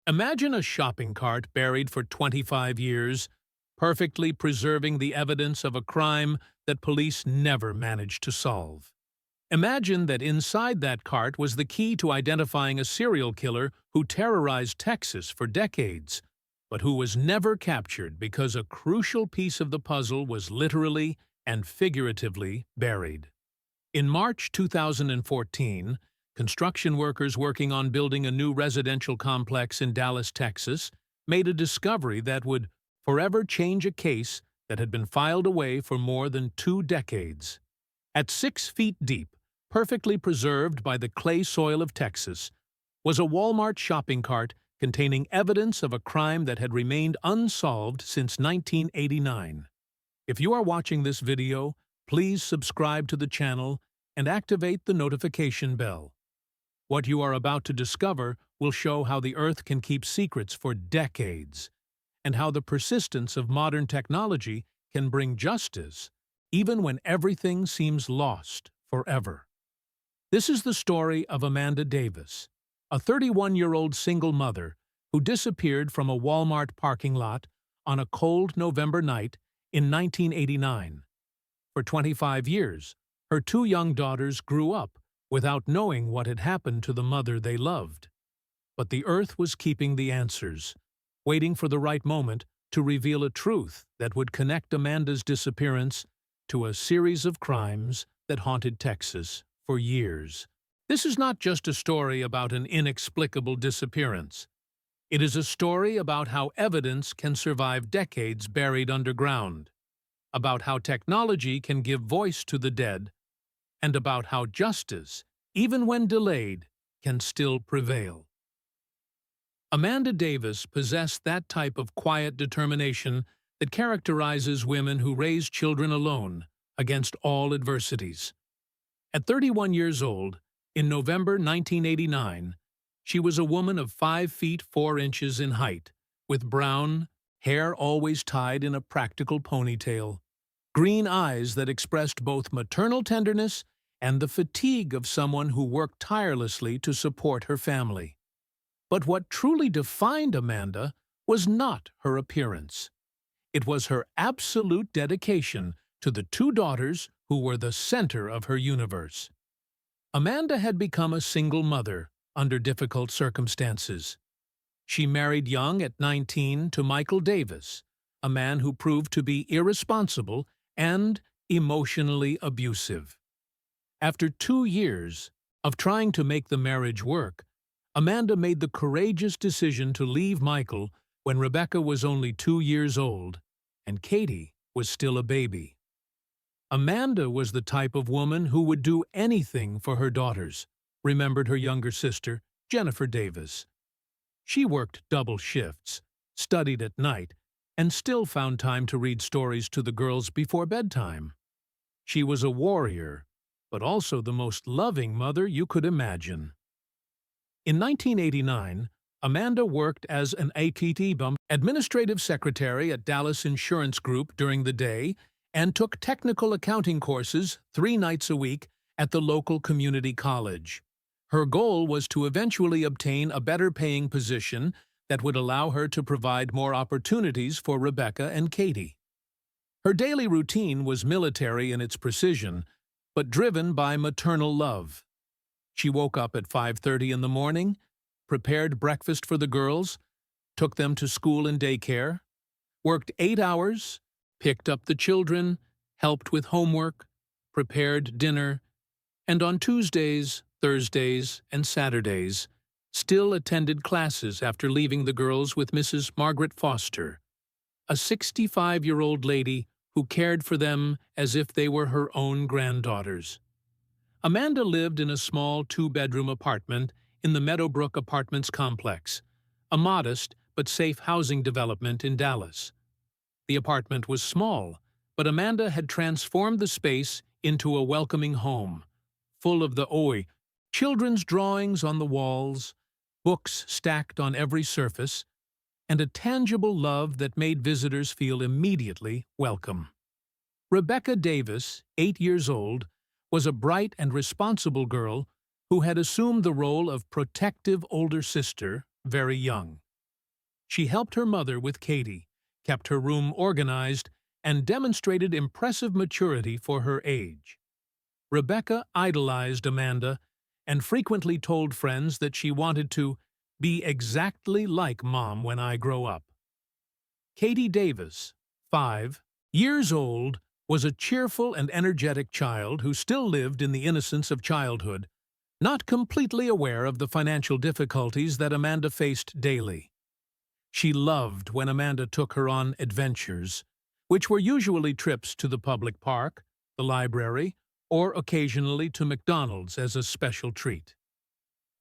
Imagine a shopping cart buried for 25 years, perfectly preserving the evidence of a crime that police never managed to solve. Imagine that inside that cart was the key to identifying a serial killer who terrorized Texas for decades, but who was never captured because a crucial piece of the puzzle was literally and figuratively buried. In March 2014, construction workers working on building a new residential complex in Dallas, Texas, made a discovery that would forever change a case that had been filed away for more than 2 decades. At 6 feet deep, perfectly preserved by the clay soil of Texas, was a Walmart shopping cart containing evidence of a crime that had remained unsolved since 1989. If you are watching this video, please subscribe to the channel and activate the notification bell. What you are about to discover will show how the Earth can keep secrets for decades, and how the persistence of modern technology can bring justice, even when everything seems lost forever. This is the story of Amanda Davis, a 31-year-old single mother who disappeared from a Walmart parking lot on a cold November night in 1989. For 25 years, her 2 young daughters grew up without knowing what had happened to the mother they loved. But the Earth was keeping the answers, waiting for the right moment to reveal a truth that would connect Amanda's disappearance to a series of crimes that haunted Texas for years. This is not just a story about an inexplicable disappearance. It is a story about how evidence can survive decades buried underground, about how technology can give voice to the dead, and about how justice, even when delayed, can still prevail. Amanda Davis possessed that type of quiet determination that characterizes women who raise children alone against all adversities. At 31 years old, in November 1989, she was a woman of 5 feet 4 inches in height, with brown hair always tied in a practical ponytail, green eyes that expressed both maternal tenderness and the fatigue of someone who worked tirelessly to support her family. But what truly defined Amanda was not her appearance. It was her absolute dedication to the 2 daughters who were the center of her universe. Amanda had become a single mother under difficult circumstances. She married young at 19 to Michael Davis, a man who proved to be irresponsible and emotionally abusive. After 2 years of trying to make the marriage work, Amanda made the courageous decision to leave Michael when Rebecca was only 2 years old and Katie was still a baby. Amanda was the type of woman who would do anything for her daughters, remembered her younger sister, Jennifer Davis. She worked double shifts, studied at night, and still found time to read stories to the girls before bedtime. She was a warrior, but also the most loving mother you could imagine. In 1989, Amanda worked as an administrative secretary at Dallas Insurance Group during the day and took technical accounting courses 3 nights a week at the local community college. Her goal was to eventually obtain a better-paying position that would allow her to provide more opportunities for Rebecca and Katie. Her daily routine was military in its precision, but driven by maternal love. She woke up at 5:30 in the morning, prepared breakfast for the girls, took them to school and daycare, worked 8 hours, picked up the children, helped with homework, prepared dinner, and on Tuesdays, Thursdays, and Saturdays, still attended classes after leaving the girls with Mrs. Margaret Foster, a 65-year-old lady who cared for them as if they were her own granddaughters. Amanda lived in a small 2-bedroom apartment in the Meadowbrook Apartments complex, a modest but safe housing development in Dallas. The apartment was small, but Amanda had transformed the space into a welcoming home, full of the children's drawings on the walls, books stacked on every surface, and a tangible love that made visitors feel immediately welcome. Rebecca Davis, 8 years old, was a bright and responsible girl who had assumed the role of protective older sister very young. She helped her mother with Katie, kept her room organized, and demonstrated impressive maturity for her age. Rebecca idolized Amanda and frequently told friends that she wanted to be exactly like Mom when I grow up. Katie Davis, 5 years old, was a cheerful and energetic child who still lived in the innocence of childhood, not completely aware of the financial difficulties that Amanda faced daily. She loved when Amanda took her on adventures, which were usually trips to the public park, the library, or occasionally to McDonald's as a special treat.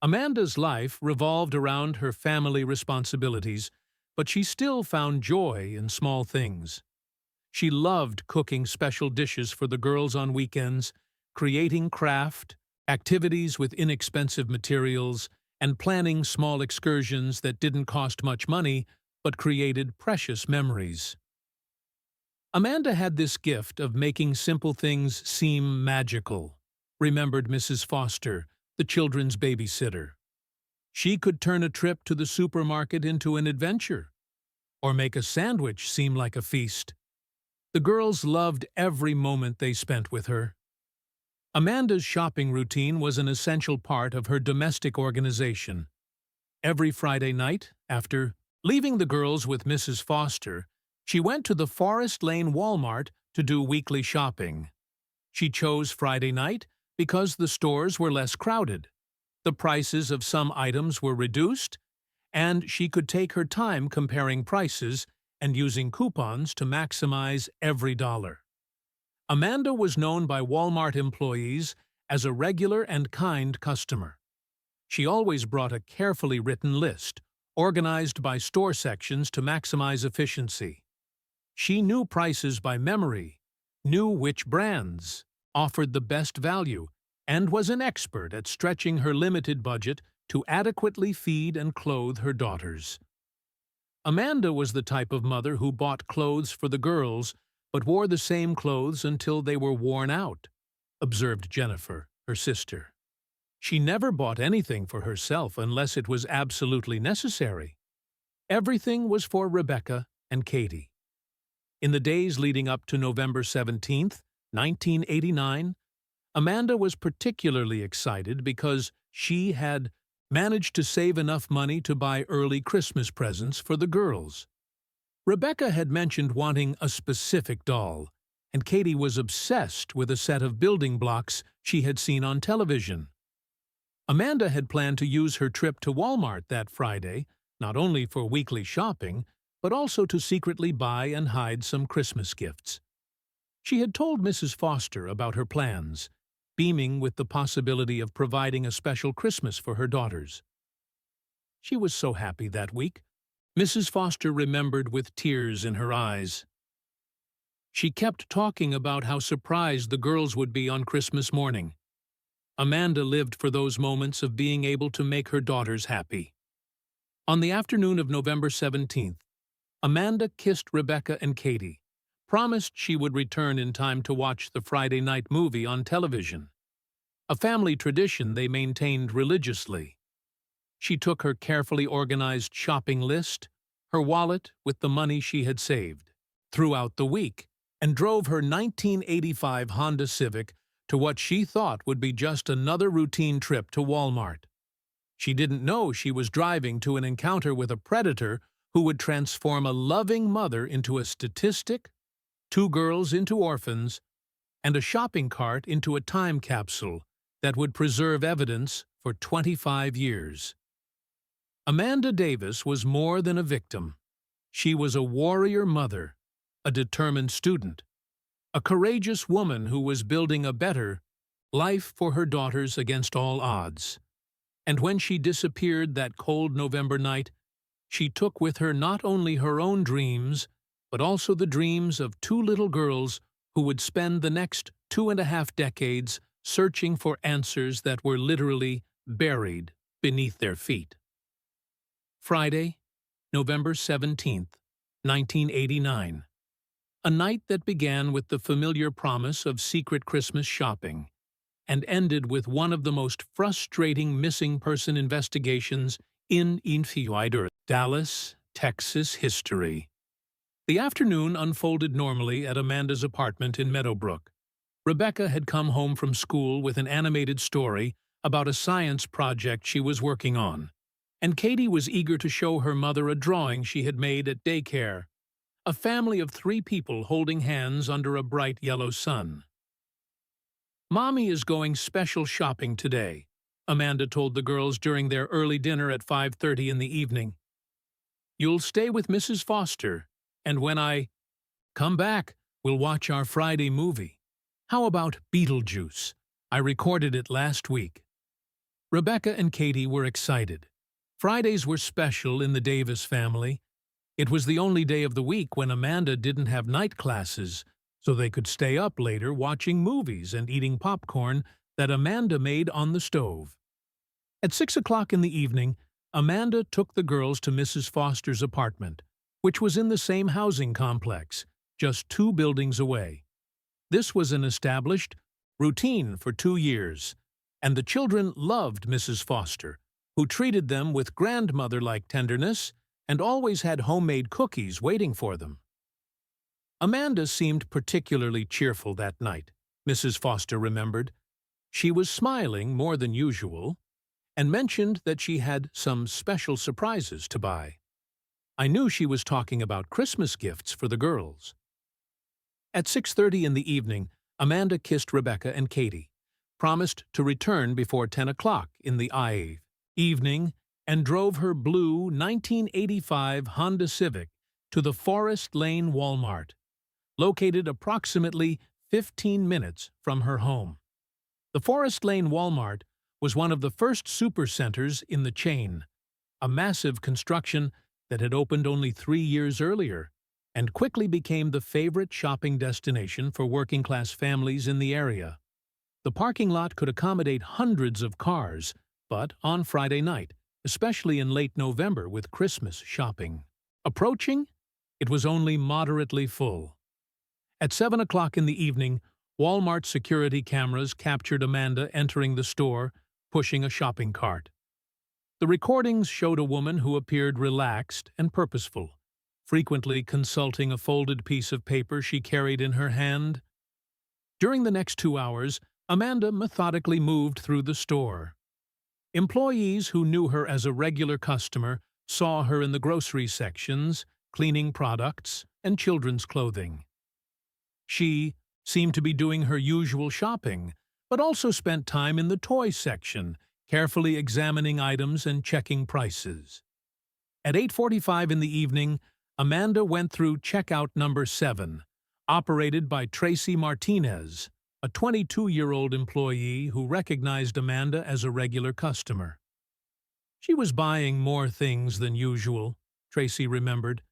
Amanda's life revolved around her family responsibilities, but she still found joy in small things. She loved cooking special dishes for the girls on weekends, creating craft, activities with inexpensive materials, and planning small excursions that didn't cost much money but created precious memories. Amanda had this gift of making simple things seem magical, remembered Mrs. Foster, the children's babysitter. She could turn a trip to the supermarket into an adventure, or make a sandwich seem like a feast. The girls loved every moment they spent with her. Amanda's shopping routine was an essential part of her domestic organization. Every Friday night, after leaving the girls with Mrs. Foster, she went to the Forest Lane Walmart to do weekly shopping. She chose Friday night because the stores were less crowded, the prices of some items were reduced, and she could take her time comparing prices and using coupons to maximize every dollar. Amanda was known by Walmart employees as a regular and kind customer. She always brought a carefully written list, organized by store sections to maximize efficiency. She knew prices by memory, knew which brands offered the best value, and was an expert at stretching her limited budget to adequately feed and clothe her daughters. Amanda was the type of mother who bought clothes for the girls but wore the same clothes until they were worn out, observed Jennifer, her sister. She never bought anything for herself unless it was absolutely necessary. Everything was for Rebecca and Katie. In the days leading up to November 17, 1989, Amanda was particularly excited because she had managed to save enough money to buy early Christmas presents for the girls. Rebecca had mentioned wanting a specific doll, and Katie was obsessed with a set of building blocks she had seen on television. Amanda had planned to use her trip to Walmart that Friday, not only for weekly shopping, but also to secretly buy and hide some Christmas gifts. She had told Mrs. Foster about her plans, beaming with the possibility of providing a special Christmas for her daughters. She was so happy that week, Mrs. Foster remembered with tears in her eyes. She kept talking about how surprised the girls would be on Christmas morning. Amanda lived for those moments of being able to make her daughters happy. On the afternoon of November 17th, Amanda kissed Rebecca and Katie, promised she would return in time to watch the Friday night movie on television, a family tradition they maintained religiously. She took her carefully organized shopping list, her wallet with the money she had saved, throughout the week, and drove her 1985 Honda Civic to what she thought would be just another routine trip to Walmart. She didn't know she was driving to an encounter with a predator who would transform a loving mother into a statistic, 2 girls into orphans, and a shopping cart into a time capsule that would preserve evidence for 25 years. Amanda Davis was more than a victim. She was a warrior mother, a determined student, a courageous woman who was building a better life for her daughters against all odds. And when she disappeared that cold November night, she took with her not only her own dreams, but also the dreams of 2 little girls who would spend the next 2.5 decades searching for answers that were literally buried beneath their feet. Friday, November 17th, 1989. A night that began with the familiar promise of secret Christmas shopping and ended with one of the most frustrating missing person investigations in Dallas, Texas history. The afternoon unfolded normally at Amanda's apartment in Meadowbrook. Rebecca had come home from school with an animated story about a science project she was working on, and Katie was eager to show her mother a drawing she had made at daycare, a family of 3 people holding hands under a bright yellow sun. "Mommy is going special shopping today," Amanda told the girls during their early dinner at 5:30 in the evening. "You'll stay with Mrs. Foster, and when I come back, we'll watch our Friday movie. How about Beetlejuice? I recorded it last week." Rebecca and Katie were excited. Fridays were special in the Davis family. It was the only day of the week when Amanda didn't have night classes, so they could stay up later watching movies and eating popcorn that Amanda made on the stove. At 6 o'clock in the evening, Amanda took the girls to Mrs. Foster's apartment, which was in the same housing complex, just 2 buildings away. This was an established routine for 2 years, and the children loved Mrs. Foster, who treated them with grandmother-like tenderness and always had homemade cookies waiting for them. Amanda seemed particularly cheerful that night, Mrs. Foster remembered. She was smiling more than usual, and mentioned that she had some special surprises to buy. I knew she was talking about Christmas gifts for the girls. At 6:30 in the evening, Amanda kissed Rebecca and Katie, promised to return before 10 o'clock in the evening, and drove her blue 1985 Honda Civic to the Forest Lane Walmart, located approximately 15 minutes from her home. The Forest Lane Walmart was one of the first supercenters in the chain, a massive construction that had opened only 3 years earlier, and quickly became the favorite shopping destination for working-class families in the area. The parking lot could accommodate hundreds of cars, but on Friday night, especially in late November with Christmas shopping approaching, it was only moderately full. At 7 o'clock in the evening, Walmart security cameras captured Amanda entering the store, pushing a shopping cart. The recordings showed a woman who appeared relaxed and purposeful, frequently consulting a folded piece of paper she carried in her hand. During the next 2 hours, Amanda methodically moved through the store. Employees who knew her as a regular customer saw her in the grocery sections, cleaning products, and children's clothing. She seemed to be doing her usual shopping, but also spent time in the toy section, carefully examining items and checking prices. At 8:45 in the evening, Amanda went through checkout number 7, operated by Tracy Martinez, a 22-year-old employee who recognized Amanda as a regular customer. She was buying more things than usual, Tracy remembered,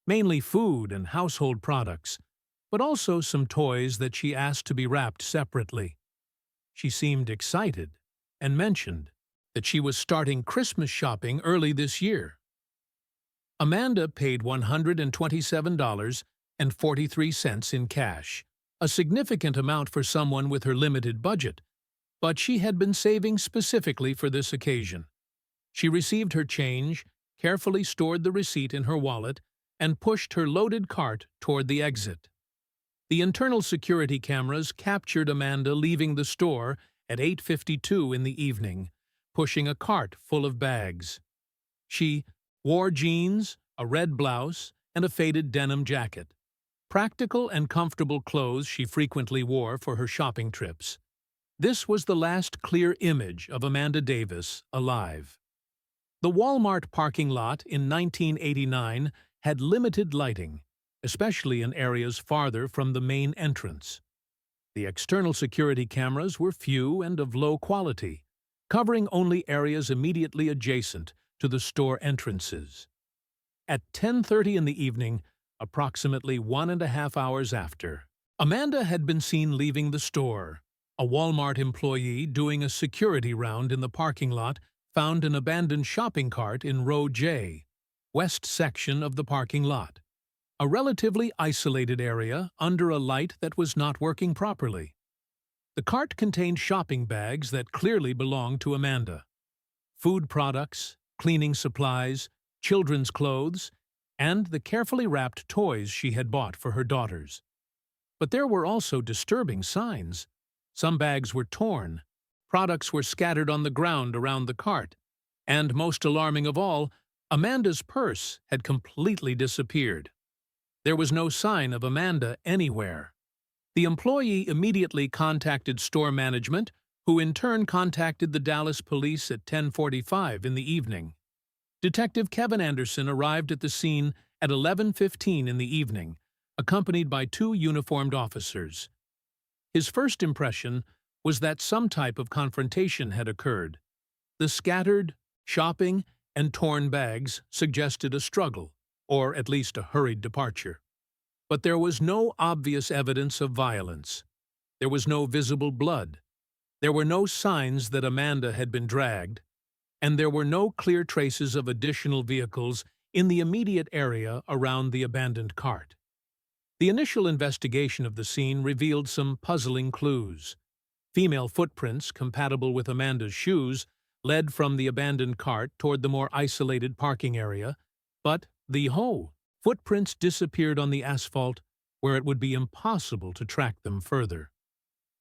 mainly food and household products, but also some toys that she asked to be wrapped separately. She seemed excited and mentioned that she was starting Christmas shopping early this year. Amanda paid $127.43 in cash, a significant amount for someone with her limited budget, but she had been saving specifically for this occasion. She received her change, carefully stored the receipt in her wallet, and pushed her loaded cart toward the exit. The internal security cameras captured Amanda leaving the store at 8:52 in the evening, pushing a cart full of bags. She wore jeans, a red blouse, and a faded denim jacket, practical and comfortable clothes she frequently wore for her shopping trips. This was the last clear image of Amanda Davis alive. The Walmart parking lot in 1989 had limited lighting, especially in areas farther from the main entrance. The external security cameras were few and of low quality, covering only areas immediately adjacent to the store entrances. At 10:30 in the evening, approximately 1.5 hours after, Amanda had been seen leaving the store. A Walmart employee doing a security round in the parking lot found an abandoned shopping cart in row J, west section of the parking lot, a relatively isolated area under a light that was not working properly. The cart contained shopping bags that clearly belonged to Amanda. Food products, cleaning supplies, children's clothes, and the carefully wrapped toys she had bought for her daughters. But there were also disturbing signs. Some bags were torn, products were scattered on the ground around the cart, and, most alarming of all, Amanda's purse had completely disappeared. There was no sign of Amanda anywhere. The employee immediately contacted store management, who in turn contacted the Dallas police at 10:45 in the evening. Detective Kevin Anderson arrived at the scene at 11:15 in the evening, accompanied by two uniformed officers. His first impression was that some type of confrontation had occurred. The scattered, shopping, and torn bags suggested a struggle, or at least a hurried departure. But there was no obvious evidence of violence. There was no visible blood. There were no signs that Amanda had been dragged, and there were no clear traces of additional vehicles in the immediate area around the abandoned cart. The initial investigation of the scene revealed some puzzling clues. Female footprints compatible with Amanda's shoes led from the abandoned cart toward the more isolated parking area, but footprints disappeared on the asphalt where it would be impossible to track them further.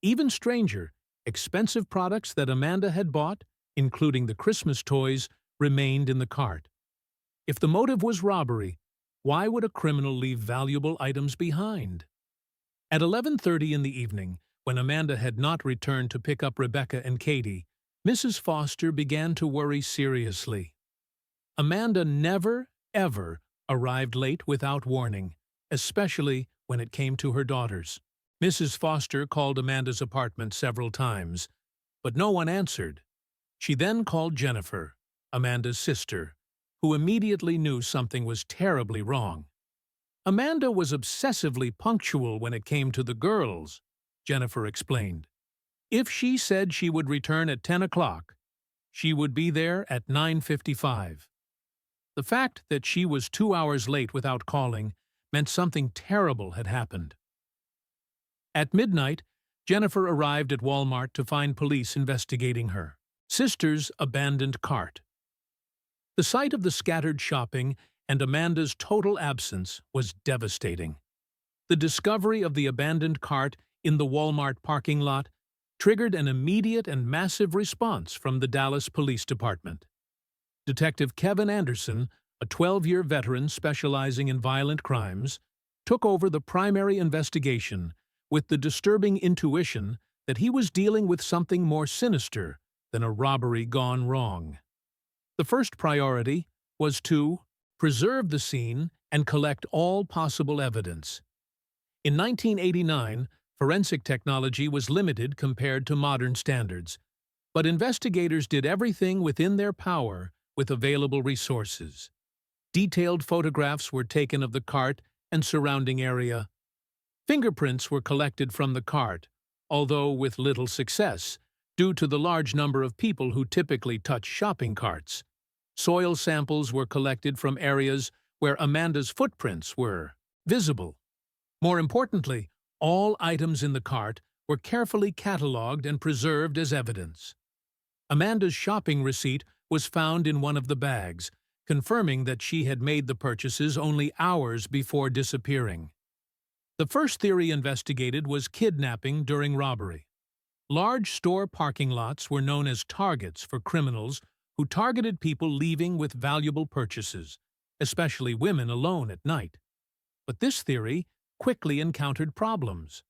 Even stranger, expensive products that Amanda had bought, including the Christmas toys, remained in the cart. If the motive was robbery, why would a criminal leave valuable items behind? At 11:30 in the evening, when Amanda had not returned to pick up Rebecca and Katie, Mrs. Foster began to worry seriously. Amanda never, ever arrived late without warning, especially when it came to her daughters. Mrs. Foster called Amanda's apartment several times, but no one answered. She then called Jennifer, Amanda's sister, who immediately knew something was terribly wrong. Amanda was obsessively punctual when it came to the girls, Jennifer explained. If she said she would return at 10 o'clock, she would be there at 9:55. The fact that she was 2 hours late without calling meant something terrible had happened. At midnight, Jennifer arrived at Walmart to find police investigating her sister's abandoned cart. The sight of the scattered shopping and Amanda's total absence was devastating. The discovery of the abandoned cart in the Walmart parking lot triggered an immediate and massive response from the Dallas Police Department. Detective Kevin Anderson, a 12-year veteran specializing in violent crimes, took over the primary investigation with the disturbing intuition that he was dealing with something more sinister than a robbery gone wrong. The first priority was to preserve the scene and collect all possible evidence. In 1989, forensic technology was limited compared to modern standards, but investigators did everything within their power with available resources. Detailed photographs were taken of the cart and surrounding area. Fingerprints were collected from the cart, although with little success, due to the large number of people who typically touch shopping carts. Soil samples were collected from areas where Amanda's footprints were visible. More importantly, all items in the cart were carefully catalogued and preserved as evidence. Amanda's shopping receipt was found in one of the bags, confirming that she had made the purchases only hours before disappearing. The first theory investigated was kidnapping during robbery. Large store parking lots were known as targets for criminals who targeted people leaving with valuable purchases, especially women alone at night. But this theory quickly encountered problems.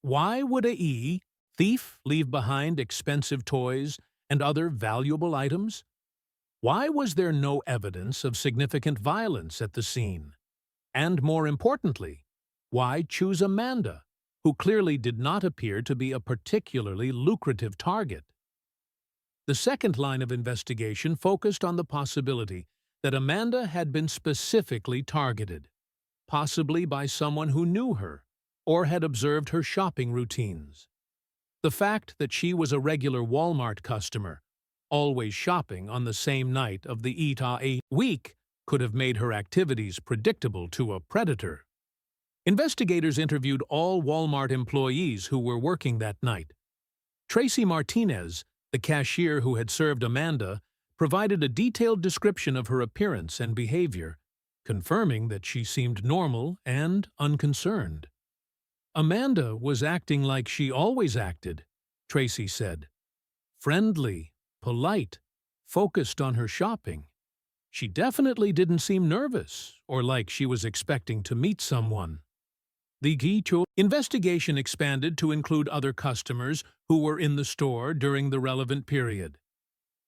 Why would a thief leave behind expensive toys and other valuable items? Why was there no evidence of significant violence at the scene? And more importantly, why choose Amanda, who clearly did not appear to be a particularly lucrative target? The second line of investigation focused on the possibility that Amanda had been specifically targeted, possibly by someone who knew her or had observed her shopping routines. The fact that she was a regular Walmart customer, always shopping on the same night of the Eat-A week, could have made her activities predictable to a predator. Investigators interviewed all Walmart employees who were working that night. Tracy Martinez, the cashier who had served Amanda, provided a detailed description of her appearance and behavior, confirming that she seemed normal and unconcerned. Amanda was acting like she always acted, Tracy said. Friendly, polite, focused on her shopping. She definitely didn't seem nervous or like she was expecting to meet someone. The investigation expanded to include other customers who were in the store during the relevant period.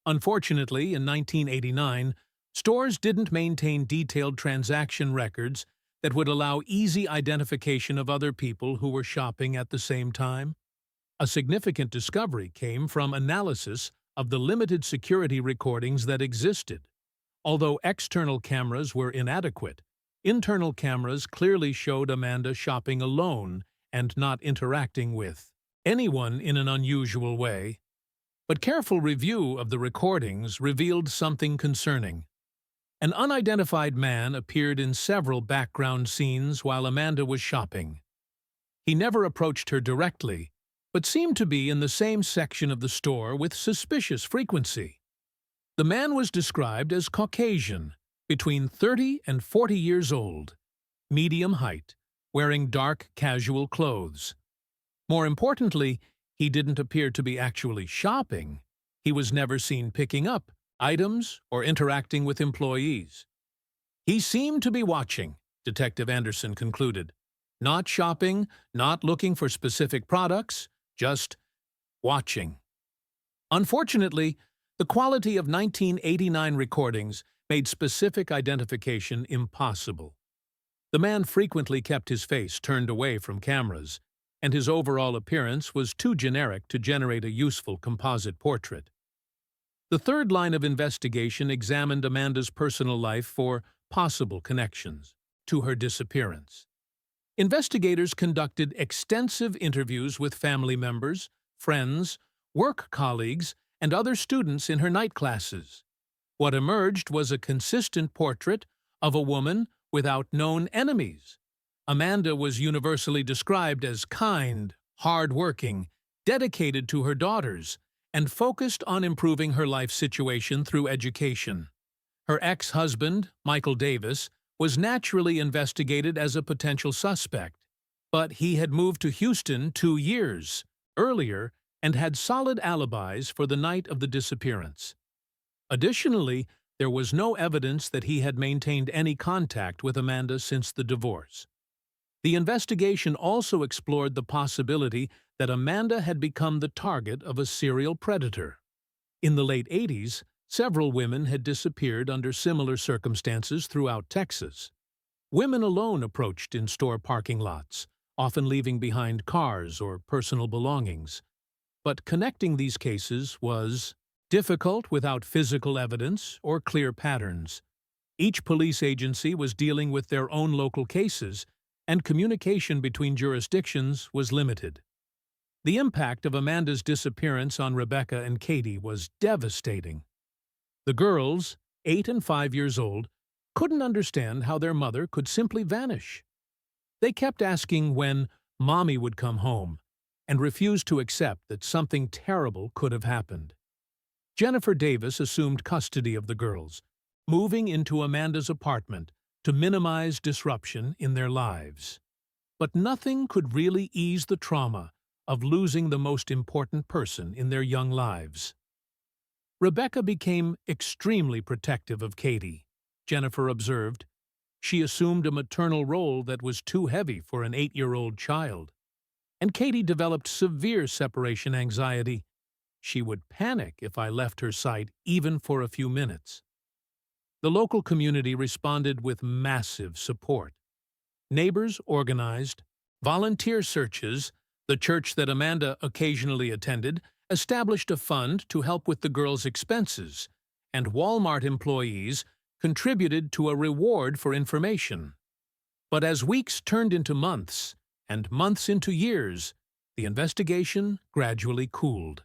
Unfortunately, in 1989, stores didn't maintain detailed transaction records that would allow easy identification of other people who were shopping at the same time. A significant discovery came from analysis of the limited security recordings that existed. Although external cameras were inadequate, internal cameras clearly showed Amanda shopping alone and not interacting with anyone in an unusual way. But careful review of the recordings revealed something concerning. An unidentified man appeared in several background scenes while Amanda was shopping. He never approached her directly, but seemed to be in the same section of the store with suspicious frequency. The man was described as Caucasian, between 30 and 40 years old, medium height, wearing dark casual clothes. More importantly, he didn't appear to be actually shopping. He was never seen picking up items or interacting with employees. He seemed to be watching, Detective Anderson concluded. Not shopping, not looking for specific products, just watching. Unfortunately, the quality of 1989 recordings made specific identification impossible. The man frequently kept his face turned away from cameras, and his overall appearance was too generic to generate a useful composite portrait. The third line of investigation examined Amanda's personal life for possible connections to her disappearance. Investigators conducted extensive interviews with family members, friends, work colleagues, and other students in her night classes. What emerged was a consistent portrait of a woman without known enemies. Amanda was universally described as kind, hard-working, dedicated to her daughters, and focused on improving her life situation through education. Her ex-husband, Michael Davis, was naturally investigated as a potential suspect, but he had moved to Houston 2 years earlier and had solid alibis for the night of the disappearance. Additionally, there was no evidence that he had maintained any contact with Amanda since the divorce. The investigation also explored the possibility that Amanda had become the target of a serial predator. In the late 80s, several women had disappeared under similar circumstances throughout Texas. Women alone approached in store parking lots, often leaving behind cars or personal belongings. But connecting these cases was difficult without physical evidence or clear patterns. Each police agency was dealing with their own local cases, and communication between jurisdictions was limited. The impact of Amanda's disappearance on Rebecca and Katie was devastating. The girls, 8 and 5 years old, couldn't understand how their mother could simply vanish. They kept asking when Mommy would come home, and refused to accept that something terrible could have happened. Jennifer Davis assumed custody of the girls, moving into Amanda's apartment to minimize disruption in their lives. But nothing could really ease the trauma of losing the most important person in their young lives. Rebecca became extremely protective of Katie, Jennifer observed. She assumed a maternal role that was too heavy for an 8-year-old child. And Katie developed severe separation anxiety. She would panic if I left her sight even for a few minutes. The local community responded with massive support. Neighbors organized, volunteer searches, the church that Amanda occasionally attended established a fund to help with the girls' expenses, and Walmart employees contributed to a reward for information. But as weeks turned into months, and months into years, the investigation gradually cooled.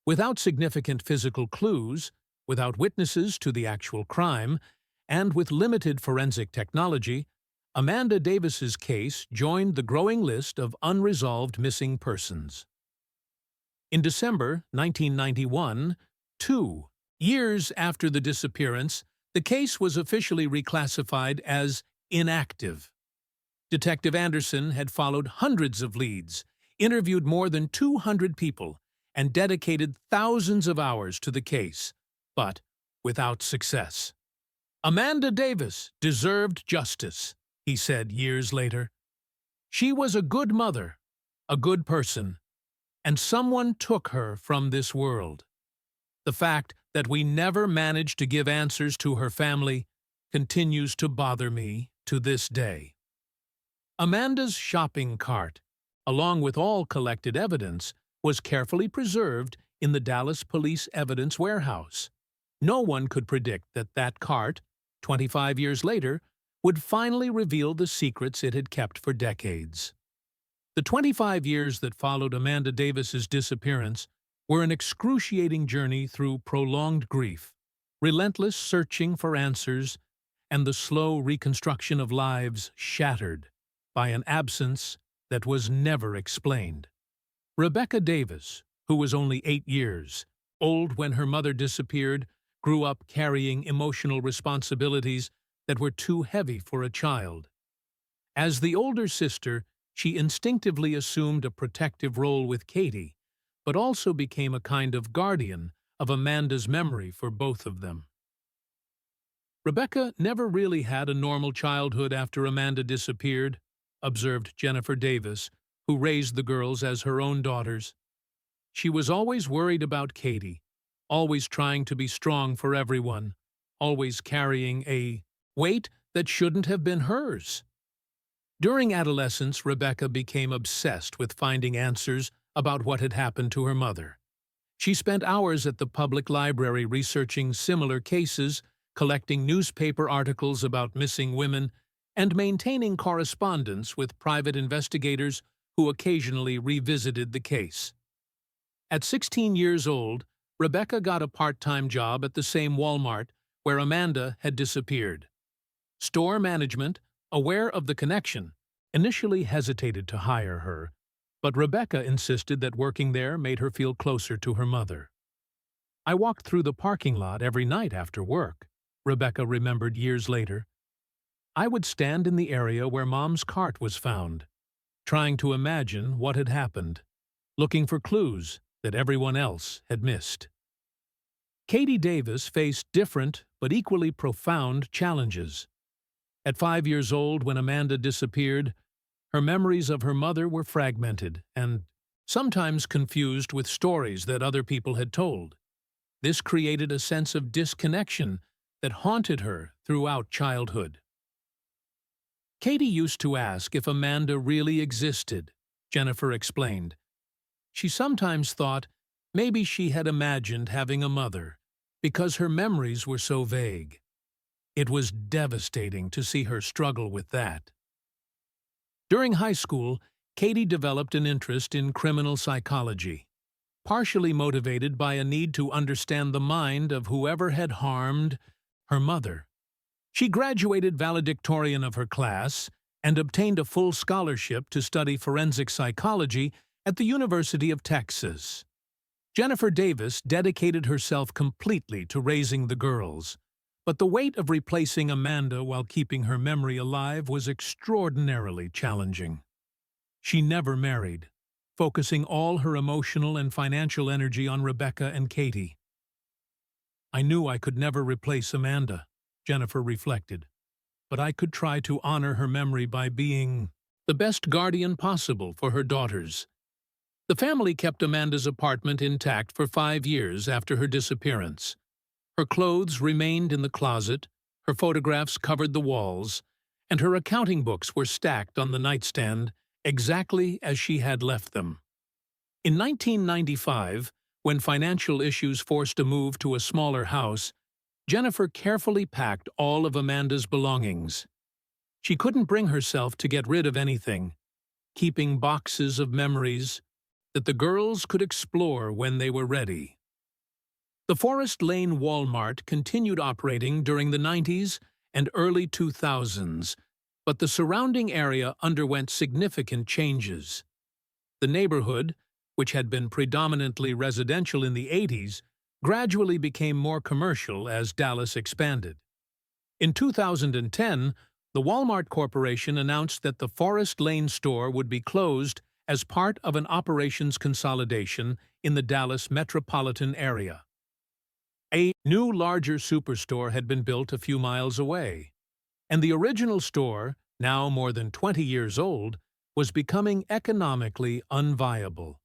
Without significant physical clues, without witnesses to the actual crime, and with limited forensic technology, Amanda Davis's case joined the growing list of unresolved missing persons. In December 1991, 2 years after the disappearance, The case was officially reclassified as inactive. Detective Anderson had followed hundreds of leads, interviewed more than 200 people, and dedicated thousands of hours to the case, but without success. Amanda Davis deserved justice, he said years later. She was a good mother, a good person, and someone took her from this world. The fact that we never managed to give answers to her family continues to bother me to this day. Amanda's shopping cart, along with all collected evidence, was carefully preserved in the Dallas Police Evidence Warehouse. No one could predict that that cart, 25 years later, would finally reveal the secrets it had kept for decades. The 25 years that followed Amanda Davis's disappearance were an excruciating journey through prolonged grief, relentless searching for answers, and the slow reconstruction of lives shattered by an absence that was never explained. Rebecca Davis, who was only 8 years old when her mother disappeared, grew up carrying emotional responsibilities that were too heavy for a child. As the older sister, she instinctively assumed a protective role with Katie, but also became a kind of guardian of Amanda's memory for both of them. Rebecca never really had a normal childhood after Amanda disappeared, observed Jennifer Davis, who raised the girls as her own daughters. She was always worried about Katie, always trying to be strong for everyone, always carrying a weight that shouldn't have been hers. During adolescence, Rebecca became obsessed with finding answers about what had happened to her mother. She spent hours at the public library researching similar cases, collecting newspaper articles about missing women, and maintaining correspondence with private investigators who occasionally revisited the case. At 16 years old, Rebecca got a part-time job at the same Walmart where Amanda had disappeared. Store management, aware of the connection, initially hesitated to hire her, but Rebecca insisted that working there made her feel closer to her mother. "I walked through the parking lot every night after work," Rebecca remembered years later. "I would stand in the area where Mom's cart was found, trying to imagine what had happened, looking for clues that everyone else had missed." Katie Davis faced different but equally profound challenges. At 5 years old when Amanda disappeared, her memories of her mother were fragmented and sometimes confused with stories that other people had told. This created a sense of disconnection that haunted her throughout childhood. Katie used to ask if Amanda really existed, Jennifer explained. She sometimes thought maybe she had imagined having a mother because her memories were so vague. It was devastating to see her struggle with that. During high school, Katie developed an interest in criminal psychology, partially motivated by a need to understand the mind of whoever had harmed her mother. She graduated valedictorian of her class and obtained a full scholarship to study forensic psychology at the University of Texas. Jennifer Davis dedicated herself completely to raising the girls, but the weight of replacing Amanda while keeping her memory alive was extraordinarily challenging. She never married, focusing all her emotional and financial energy on Rebecca and Katie. "I knew I could never replace Amanda," Jennifer reflected, "but I could try to honor her memory by being the best guardian possible for her daughters." The family kept Amanda's apartment intact for 5 years after her disappearance. Her clothes remained in the closet, her photographs covered the walls, and her accounting books were stacked on the nightstand exactly as she had left them. In 1995, when financial issues forced a move to a smaller house, Jennifer carefully packed all of Amanda's belongings. She couldn't bring herself to get rid of anything, keeping boxes of memories that the girls could explore when they were ready. The Forest Lane Walmart continued operating during the 90s and early 2000s, but the surrounding area underwent significant changes. The neighborhood, which had been predominantly residential in the 80s, gradually became more commercial as Dallas expanded. In 2010, the Walmart Corporation announced that the Forest Lane store would be closed as part of an operations consolidation in the Dallas metropolitan area. A new, larger superstore had been built a few miles away, and the original store, now more than 20 years old, was becoming economically unviable.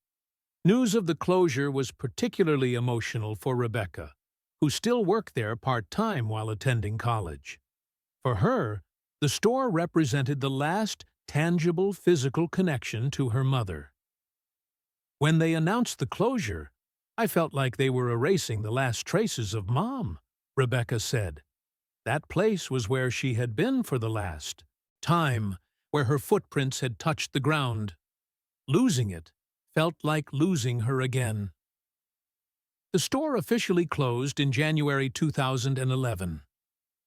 News of the closure was particularly emotional for Rebecca, who still worked there part-time while attending college. For her, the store represented the last tangible physical connection to her mother. When they announced the closure, I felt like they were erasing the last traces of Mom, Rebecca said. That place was where she had been for the last time, where her footprints had touched the ground. Losing it felt like losing her again. The store officially closed in January 2011.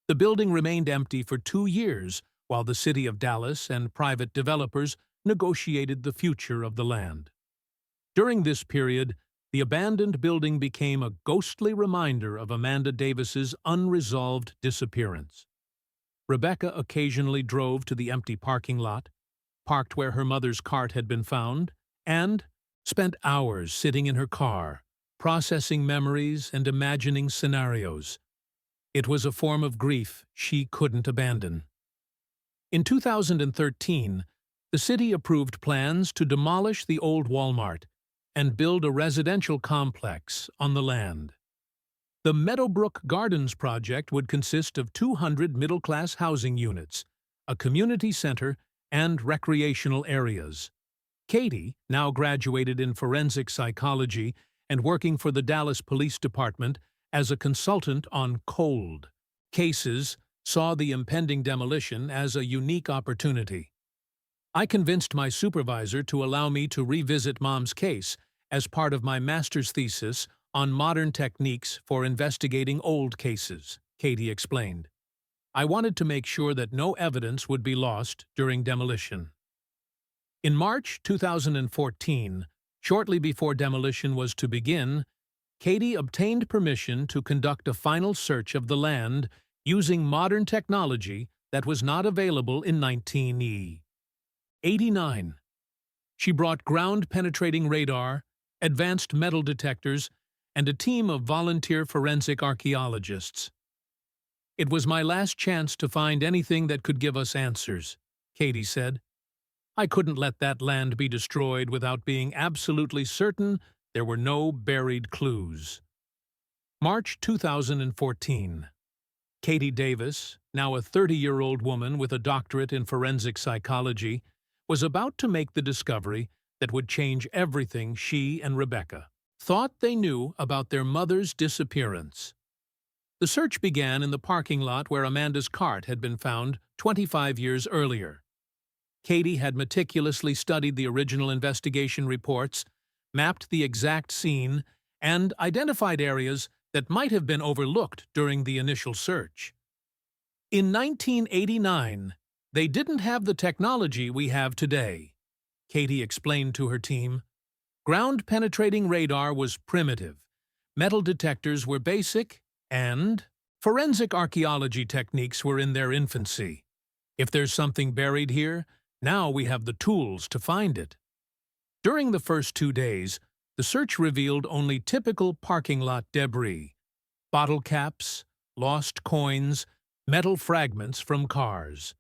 The building remained empty for 2 years while the city of Dallas and private developers negotiated the future of the land. During this period, the abandoned building became a ghostly reminder of Amanda Davis's unresolved disappearance. Rebecca occasionally drove to the empty parking lot, parked where her mother's cart had been found, and spent hours sitting in her car, processing memories and imagining scenarios. It was a form of grief she couldn't abandon. In 2013, the city approved plans to demolish the old Walmart and build a residential complex on the land. The Meadowbrook Gardens project would consist of 200 middle-class housing units, a community center, and recreational areas. Katie, now graduated in forensic psychology and working for the Dallas Police Department as a consultant on cold cases, saw the impending demolition as a unique opportunity. I convinced my supervisor to allow me to revisit Mom's case as part of my master's thesis on modern techniques for investigating old cases, Katie explained. I wanted to make sure that no evidence would be lost during demolition. In March 2014, shortly before demolition was to begin, Katie obtained permission to conduct a final search of the land using modern technology that was not available in 1989. She brought ground-penetrating radar, advanced metal detectors, and a team of volunteer forensic archaeologists. It was my last chance to find anything that could give us answers, Katie said. I couldn't let that land be destroyed without being absolutely certain there were no buried clues. March 2014. Katie Davis, now a 30-year-old woman with a doctorate in forensic psychology, was about to make the discovery that would change everything she and Rebecca thought they knew about their mother's disappearance. The search began in the parking lot where Amanda's cart had been found 25 years earlier. Katie had meticulously studied the original investigation reports, mapped the exact scene, and identified areas that might have been overlooked during the initial search. In 1989, they didn't have the technology we have today, Katie explained to her team. Ground-penetrating radar was primitive, metal detectors were basic, and forensic archaeology techniques were in their infancy. If there's something buried here, now we have the tools to find it. During the first 2 days, the search revealed only typical parking lot debris: bottle caps, lost coins, metal fragments from cars.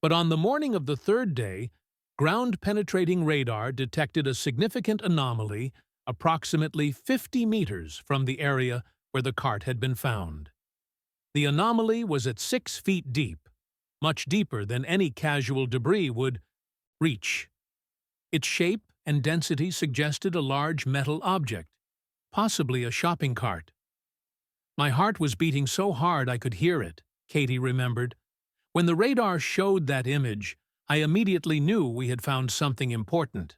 But on the morning of the 3rd day, ground-penetrating radar detected a significant anomaly approximately 50 meters from the area where the cart had been found. The anomaly was at 6 feet deep, much deeper than any casual debris would reach. Its shape and density suggested a large metal object, possibly a shopping cart. My heart was beating so hard I could hear it, Katie remembered. When the radar showed that image, I immediately knew we had found something important.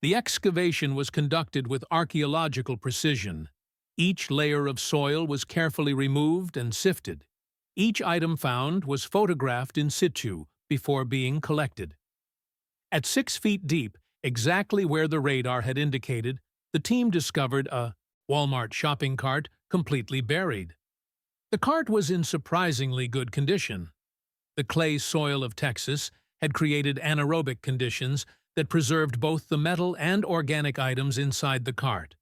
The excavation was conducted with archaeological precision. Each layer of soil was carefully removed and sifted. Each item found was photographed in situ before being collected. At 6 feet deep, exactly where the radar had indicated, the team discovered a Walmart shopping cart completely buried. The cart was in surprisingly good condition. The clay soil of Texas had created anaerobic conditions that preserved both the metal and organic items inside the cart.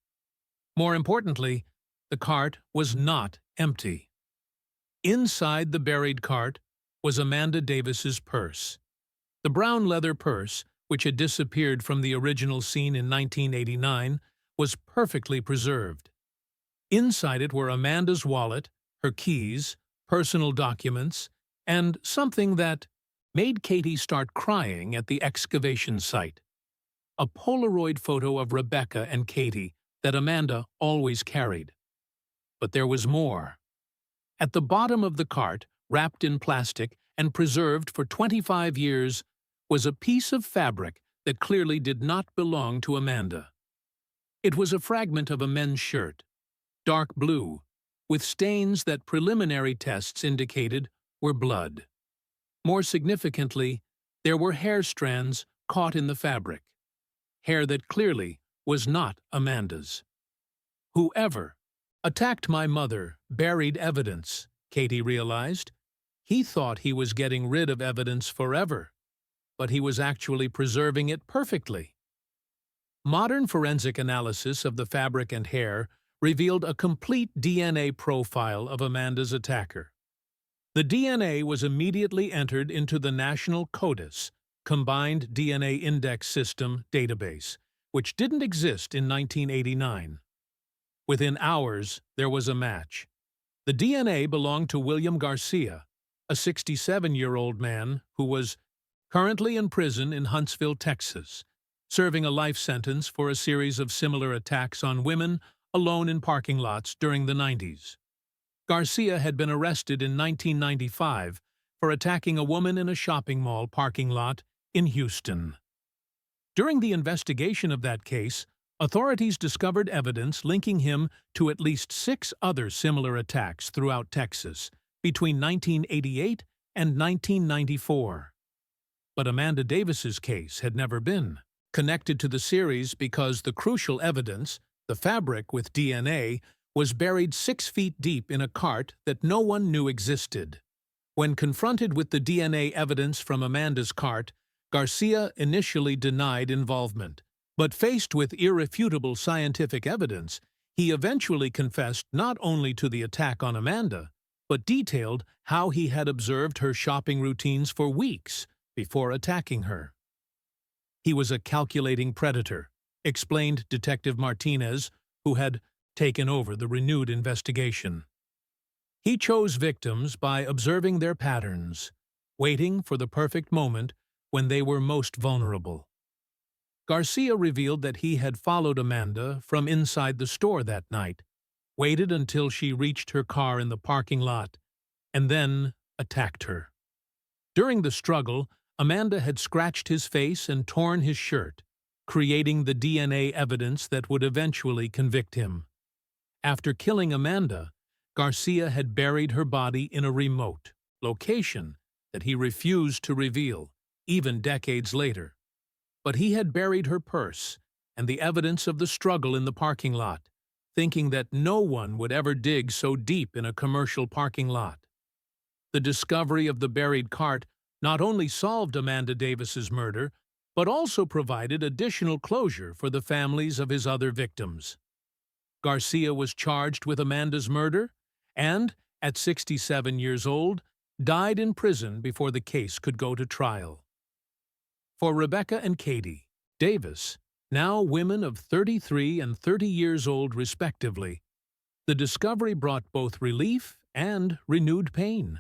More importantly, the cart was not empty. Inside the buried cart was Amanda Davis's purse. The brown leather purse, which had disappeared from the original scene in 1989, was perfectly preserved. Inside it were Amanda's wallet, her keys, personal documents, and something that made Katie start crying at the excavation site. A Polaroid photo of Rebecca and Katie that Amanda always carried. But there was more. At the bottom of the cart, wrapped in plastic and preserved for 25 years, was a piece of fabric that clearly did not belong to Amanda. It was a fragment of a men's shirt, dark blue, with stains that preliminary tests indicated were blood. More significantly, there were hair strands caught in the fabric, hair that clearly was not Amanda's. Whoever attacked my mother buried evidence, Katie realized. He thought he was getting rid of evidence forever, but he was actually preserving it perfectly. Modern forensic analysis of the fabric and hair revealed a complete DNA profile of Amanda's attacker. The DNA was immediately entered into the National CODIS, Combined DNA Index System, database, which didn't exist in 1989. Within hours, there was a match. The DNA belonged to William Garcia, a 67-year-old man who was currently in prison in Huntsville, Texas, serving a life sentence for a series of similar attacks on women alone in parking lots during the 90s. Garcia had been arrested in 1995 for attacking a woman in a shopping mall parking lot in Houston. During the investigation of that case, authorities discovered evidence linking him to at least 6 other similar attacks throughout Texas between 1988 and 1994. But Amanda Davis's case had never been connected to the series because the crucial evidence, the fabric with DNA, was buried 6 feet deep in a cart that no one knew existed. When confronted with the DNA evidence from Amanda's cart, Garcia initially denied involvement, but faced with irrefutable scientific evidence, he eventually confessed not only to the attack on Amanda, but detailed how he had observed her shopping routines for weeks before attacking her. He was a calculating predator, explained Detective Martinez, who had taken over the renewed investigation. He chose victims by observing their patterns, waiting for the perfect moment when they were most vulnerable. Garcia revealed that he had followed Amanda from inside the store that night, waited until she reached her car in the parking lot, and then attacked her. During the struggle, Amanda had scratched his face and torn his shirt, creating the DNA evidence that would eventually convict him. After killing Amanda, Garcia had buried her body in a remote location that he refused to reveal, even decades later. But he had buried her purse and the evidence of the struggle in the parking lot, thinking that no one would ever dig so deep in a commercial parking lot. The discovery of the buried cart not only solved Amanda Davis's murder, but also provided additional closure for the families of his other victims. Garcia was charged with Amanda's murder and, at 67 years old, died in prison before the case could go to trial. For Rebecca and Katie Davis, now women of 33 and 30 years old respectively, the discovery brought both relief and renewed pain.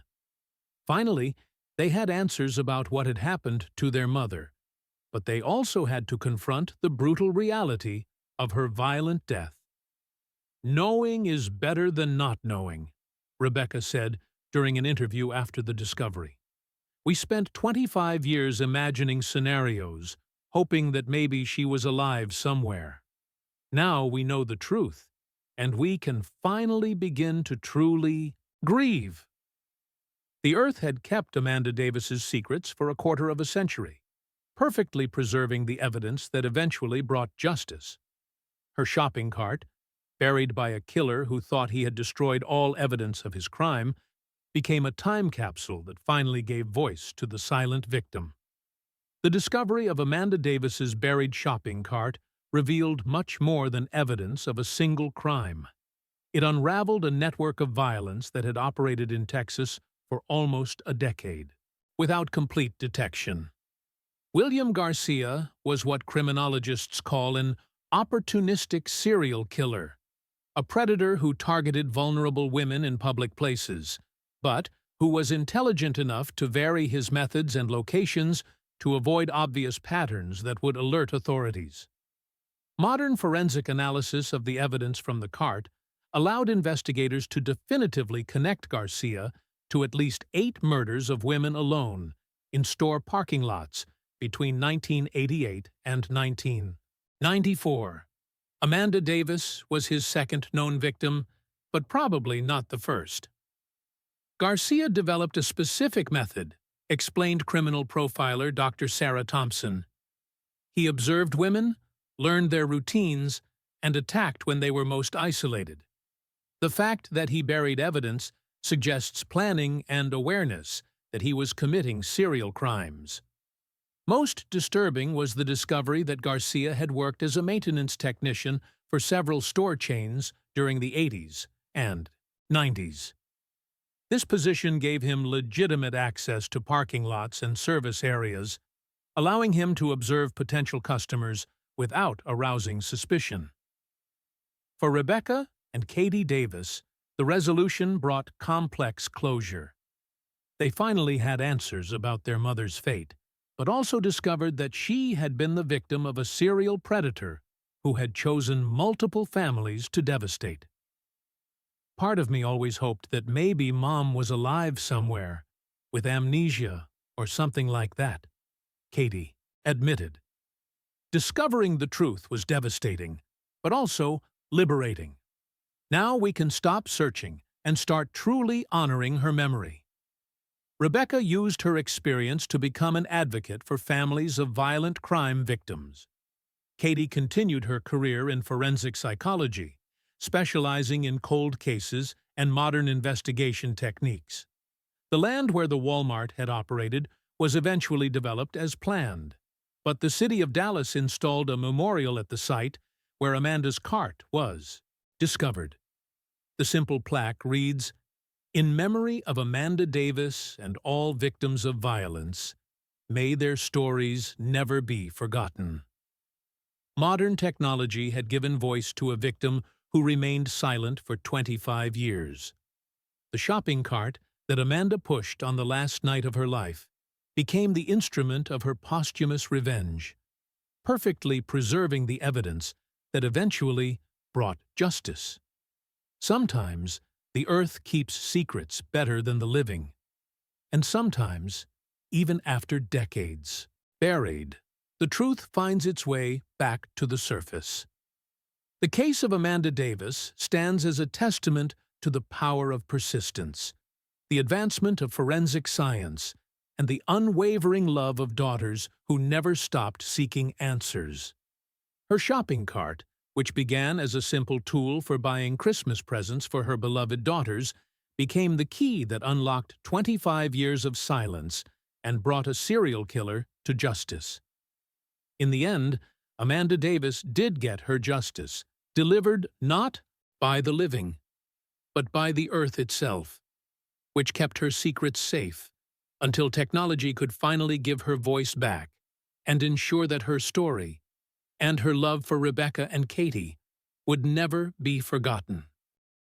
Finally, they had answers about what had happened to their mother, but they also had to confront the brutal reality of her violent death. "Knowing is better than not knowing," Rebecca said during an interview after the discovery. "We spent 25 years imagining scenarios, hoping that maybe she was alive somewhere. Now we know the truth, and we can finally begin to truly grieve." The Earth had kept Amanda Davis's secrets for a quarter of a century, perfectly preserving the evidence that eventually brought justice. Her shopping cart, buried by a killer who thought he had destroyed all evidence of his crime, became a time capsule that finally gave voice to the silent victim. The discovery of Amanda Davis's buried shopping cart revealed much more than evidence of a single crime. It unraveled a network of violence that had operated in Texas for almost a decade, without complete detection. William Garcia was what criminologists call an opportunistic serial killer, a predator who targeted vulnerable women in public places, but who was intelligent enough to vary his methods and locations to avoid obvious patterns that would alert authorities. Modern forensic analysis of the evidence from the cart allowed investigators to definitively connect Garcia to at least 8 murders of women alone in store parking lots between 1988 and 1994. Amanda Davis was his second known victim, but probably not the first. Garcia developed a specific method, explained criminal profiler Dr. Sarah Thompson. He observed women, learned their routines, and attacked when they were most isolated. The fact that he buried evidence suggests planning and awareness that he was committing serial crimes. Most disturbing was the discovery that Garcia had worked as a maintenance technician for several store chains during the 80s and 90s. This position gave him legitimate access to parking lots and service areas, allowing him to observe potential customers without arousing suspicion. For Rebecca and Katie Davis, the resolution brought complex closure. They finally had answers about their mother's fate, but also discovered that she had been the victim of a serial predator who had chosen multiple families to devastate. Part of me always hoped that maybe Mom was alive somewhere, with amnesia or something like that, Katie admitted. Discovering the truth was devastating, but also liberating. Now we can stop searching and start truly honoring her memory. Rebecca used her experience to become an advocate for families of violent crime victims. Katie continued her career in forensic psychology, specializing in cold cases and modern investigation techniques. The land where the Walmart had operated was eventually developed as planned, but the city of Dallas installed a memorial at the site where Amanda's cart was discovered. The simple plaque reads, "In memory of Amanda Davis and all victims of violence, may their stories never be forgotten." Modern technology had given voice to a victim who remained silent for 25 years. The shopping cart that Amanda pushed on the last night of her life became the instrument of her posthumous revenge, perfectly preserving the evidence that eventually brought justice. Sometimes the earth keeps secrets better than the living, and sometimes, even after decades, buried, the truth finds its way back to the surface. The case of Amanda Davis stands as a testament to the power of persistence, the advancement of forensic science, and the unwavering love of daughters who never stopped seeking answers. Her shopping cart, which began as a simple tool for buying Christmas presents for her beloved daughters, became the key that unlocked 25 years of silence and brought a serial killer to justice. In the end, Amanda Davis did get her justice, delivered not by the living, but by the earth itself, which kept her secrets safe until technology could finally give her voice back and ensure that her story and her love for Rebecca and Katie would never be forgotten.